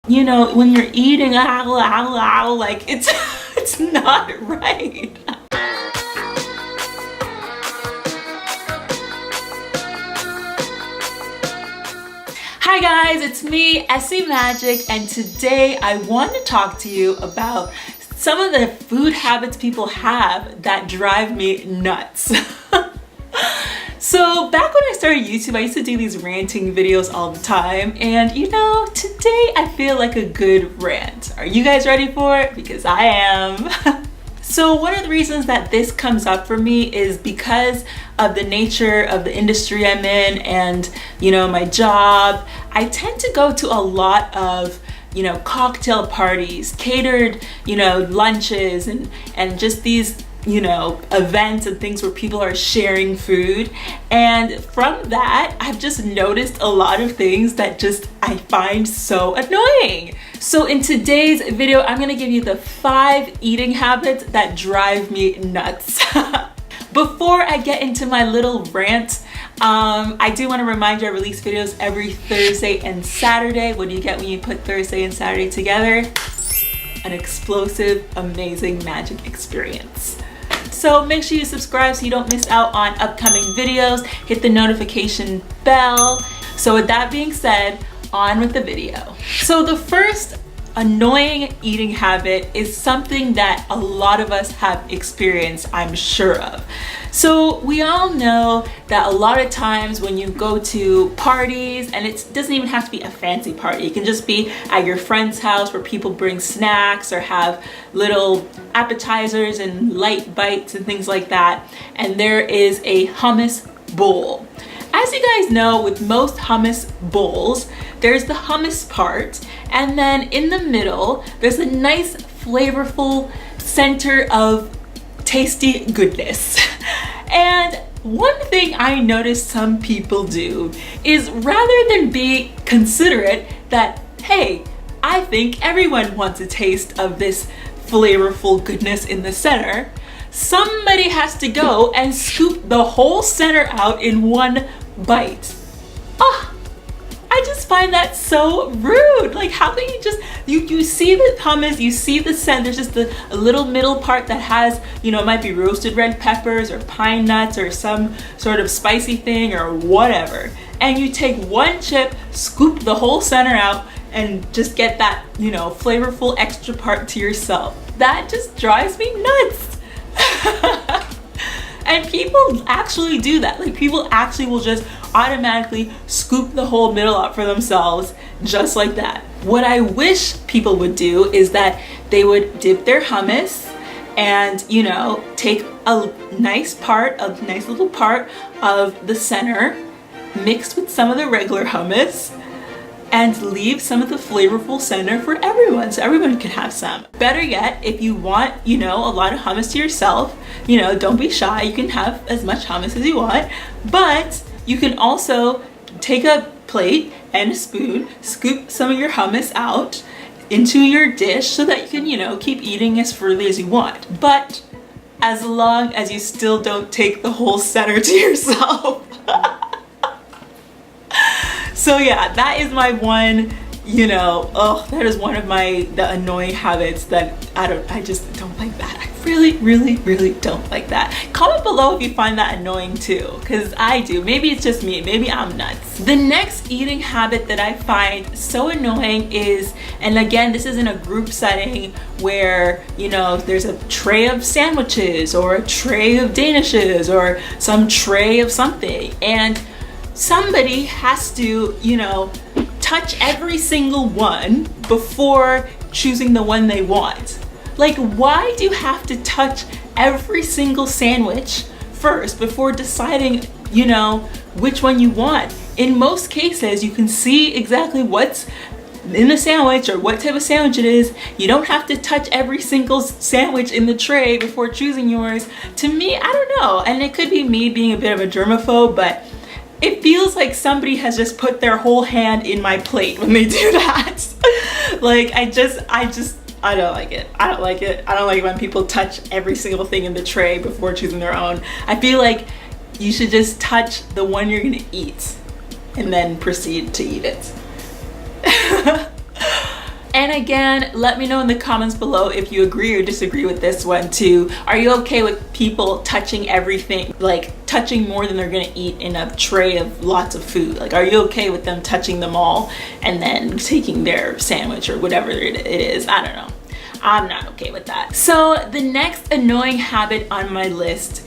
you know, when you're eating, like it's it's not right. Hi guys, it's me, Essie Magic, and today I want to talk to you about some of the food habits people have that drive me nuts. So back when I started YouTube, I used to do these ranting videos all the time, and you know, today I feel like a good rant. Are you guys ready for it? Because I am. So one of the reasons that this comes up for me is because of the nature of the industry I'm in and, you know, my job. I tend to go to a lot of, you know, cocktail parties, catered, you know, lunches and just these, you know, events and things where people are sharing food. And from that, I've just noticed a lot of things that just I find so annoying. So in today's video, I'm gonna give you the 5 eating habits that drive me nuts. Before I get into my little rant, I do want to remind you I release videos every Thursday and Saturday. What do you get when you put Thursday and Saturday together? An explosive, amazing magic experience. So make sure you subscribe so you don't miss out on upcoming videos. Hit the notification bell. So with that being said, on with the video. So the first annoying eating habit is something that a lot of us have experienced, I'm sure of. So we all know that a lot of times when you go to parties, and it doesn't even have to be a fancy party, it can just be at your friend's house where people bring snacks or have little appetizers and light bites and things like that, and there is a hummus bowl. As you guys know, with most hummus bowls, there's the hummus part, and then in the middle, there's a nice flavorful center of tasty goodness. And one thing I noticed some people do is rather than be considerate that, hey, I think everyone wants a taste of this flavorful goodness in the center, somebody has to go and scoop the whole center out in one bite. Oh, I just find that so rude. Like, how can you just, you see the hummus, you see the center, there's just a little middle part that has, you know, it might be roasted red peppers or pine nuts or some sort of spicy thing or whatever. And you take one chip, scoop the whole center out, and just get that, you know, flavorful extra part to yourself. That just drives me nuts. And people actually do that. Like, people actually will just automatically scoop the whole middle out for themselves just like that. What I wish people would do is that they would dip their hummus and, you know, take a nice little part of the center mixed with some of the regular hummus and leave some of the flavorful center for everyone, so everyone can have some. Better yet, if you want, you know, a lot of hummus to yourself, you know, don't be shy, you can have as much hummus as you want, but you can also take a plate and a spoon, scoop some of your hummus out into your dish so that you can, you know, keep eating as freely as you want. But as long as you still don't take the whole center to yourself. So yeah, that is my one, you know, that is one of the annoying habits that I just don't like that. I really don't like that. Comment below if you find that annoying too, because I do. Maybe it's just me, maybe I'm nuts. The next eating habit that I find so annoying is, and again, this is in a group setting where, you know, there's a tray of sandwiches or a tray of danishes or some tray of something, and somebody has to, you know, touch every single one before choosing the one they want. Like, why do you have to touch every single sandwich first before deciding, you know, which one you want? In most cases, you can see exactly what's in the sandwich or what type of sandwich it is. You don't have to touch every single sandwich in the tray before choosing yours. To me, I don't know, and it could be me being a bit of a germaphobe, but it feels like somebody has just put their whole hand in my plate when they do that. Like, I don't like it. I don't like it. I don't like when people touch every single thing in the tray before choosing their own. I feel like you should just touch the one you're gonna eat and then proceed to eat it. again, let me know in the comments below if you agree or disagree with this one too. Are you okay with people touching everything, like touching more than they're gonna eat in a tray of lots of food? Like, are you okay with them touching them all and then taking their sandwich or whatever it is? I don't know. I'm not okay with that. So the next annoying habit on my list,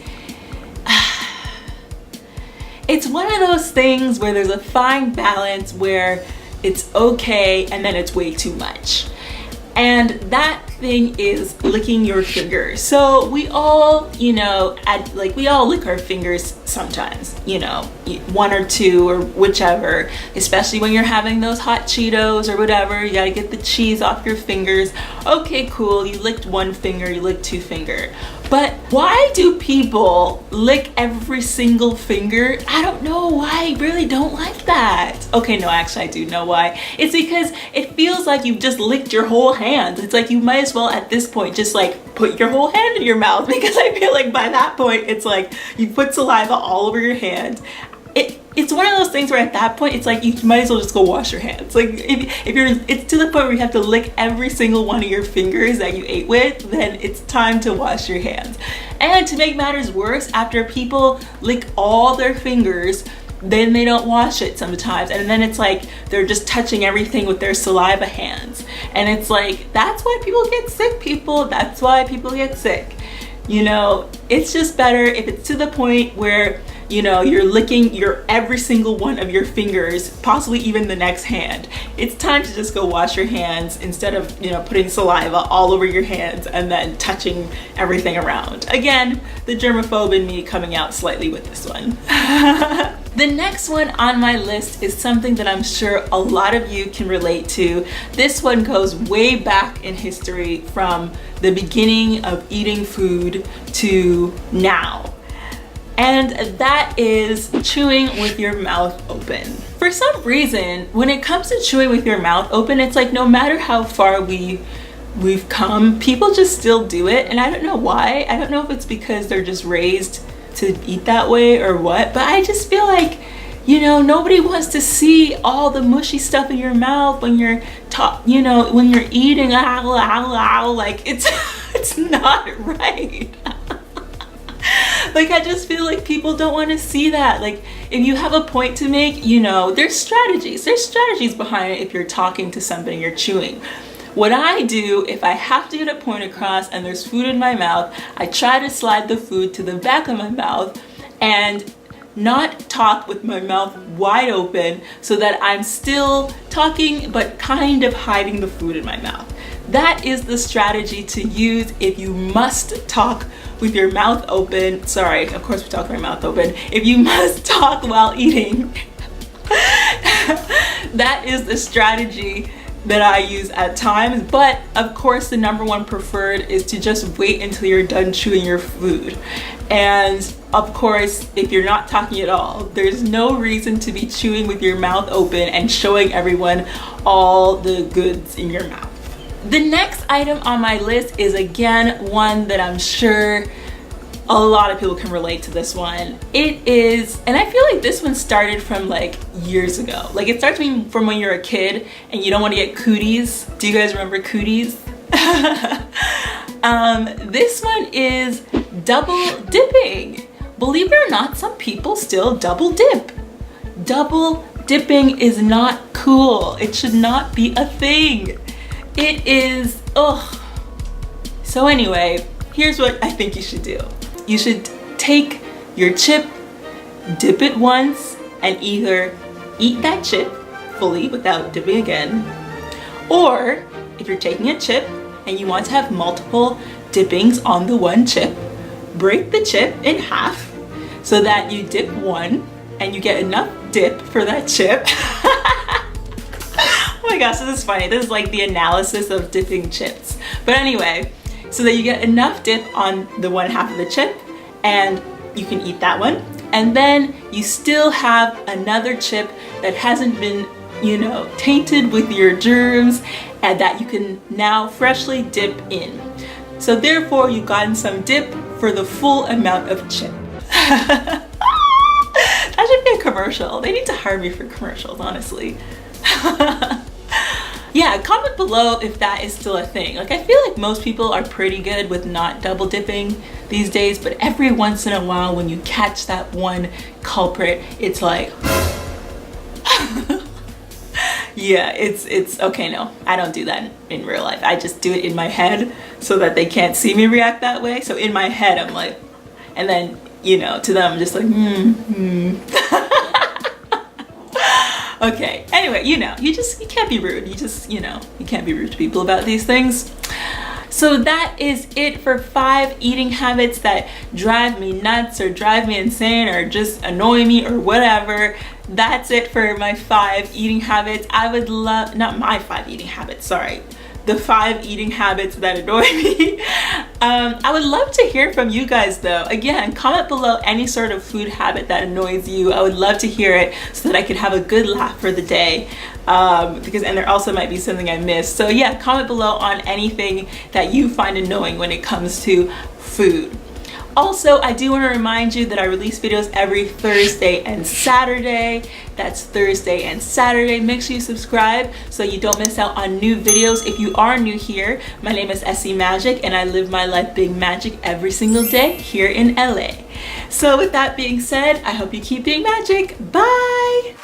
it's one of those things where there's a fine balance where it's okay and then it's way too much. And that thing is licking your fingers. So we all, you know, we all lick our fingers sometimes, you know, one or two or whichever, especially when you're having those hot Cheetos or whatever. You gotta get the cheese off your fingers. Okay, cool, you licked one finger, you licked two finger. But why do people lick every single finger? I don't know why. I really don't like that. Okay, no, actually I do know why. It's because it feels like you've just licked your whole hand. It's like you might as well at this point just like put your whole hand in your mouth, because I feel like by that point it's like you put saliva all over your hand. It's one of those things where at that point it's like you might as well just go wash your hands. Like if you're, it's to the point where you have to lick every single one of your fingers that you ate with, then it's time to wash your hands. And to make matters worse, after people lick all their fingers, then they don't wash it sometimes, and then it's like they're just touching everything with their saliva hands, and it's like that's why people get sick, people. That's why people get sick. You know, it's just better if it's to the point where, you know, you're licking every single one of your fingers, possibly even the next hand. It's time to just go wash your hands instead of, you know, putting saliva all over your hands and then touching everything around. Again, the germaphobe in me coming out slightly with this one. The next one on my list is something that I'm sure a lot of you can relate to. This one goes way back in history, from the beginning of eating food to now. And that is chewing with your mouth open. For some reason, when it comes to chewing with your mouth open, it's like no matter how far we've come, people just still do it. And I don't know why. I don't know if it's because they're just raised to eat that way or what, but I just feel like, you know, nobody wants to see all the mushy stuff in your mouth when you're you know, when you're eating. Like it's not right. Like, I just feel like people don't want to see that. Like, if you have a point to make, you know, there's strategies behind it. If you're talking to somebody, you're chewing. What I do, if I have to get a point across and there's food in my mouth, I try to slide the food to the back of my mouth and not talk with my mouth wide open, so that I'm still talking but kind of hiding the food in my mouth. That is the strategy to use if you must talk with your mouth open. Sorry, of course we talk with our mouth open. If you must talk while eating, that is the strategy that I use at times. But of course the number one preferred is to just wait until you're done chewing your food. And of course, if you're not talking at all, there's no reason to be chewing with your mouth open and showing everyone all the goods in your mouth. The next item on my list is again one that I'm sure a lot of people can relate to this one. It is, and I feel like this one started from like years ago. Like, it starts from when you're a kid and you don't want to get cooties. Do you guys remember cooties? This one is double dipping. Believe it or not, some people still double dip. Double dipping is not cool. It should not be a thing. It is, ugh. So anyway, here's what I think you should do. You should take your chip, dip it once, and either eat that chip fully without dipping again, or if you're taking a chip and you want to have multiple dippings on the one chip, break the chip in half so that you dip one and you get enough dip for that chip. Oh my gosh, this is funny. This is like the analysis of dipping chips. But anyway, so that you get enough dip on the one half of the chip and you can eat that one. And then you still have another chip that hasn't been, you know, tainted with your germs and that you can now freshly dip in. So therefore, you've gotten some dip for the full amount of chip. That should be a commercial. They need to hire me for commercials, honestly. Yeah, comment below if that is still a thing. Like, I feel like most people are pretty good with not double dipping these days, but every once in a while when you catch that one culprit, it's like, yeah, it's okay. No, I don't do that in real life. I just do it in my head so that they can't see me react that way. So in my head, I'm like, and then, you know, to them, I'm just like, Okay, anyway, you know, you can't be rude. You know, you can't be rude to people about these things. So that is it for 5 eating habits that drive me nuts or drive me insane or just annoy me or whatever. That's it for my 5 eating habits. I would love, not my 5 eating habits, sorry. The 5 eating habits that annoy me. I would love to hear from you guys though. Again, comment below any sort of food habit that annoys you. I would love to hear it so that I could have a good laugh for the day. And there also might be something I missed. So yeah, comment below on anything that you find annoying when it comes to food. Also, I do want to remind you that I release videos every Thursday and Saturday. That's Thursday and Saturday. Make sure you subscribe so you don't miss out on new videos. If you are new here, my name is Essie Magic and I live my life being magic every single day here in LA. So with that being said, I hope you keep being magic. Bye!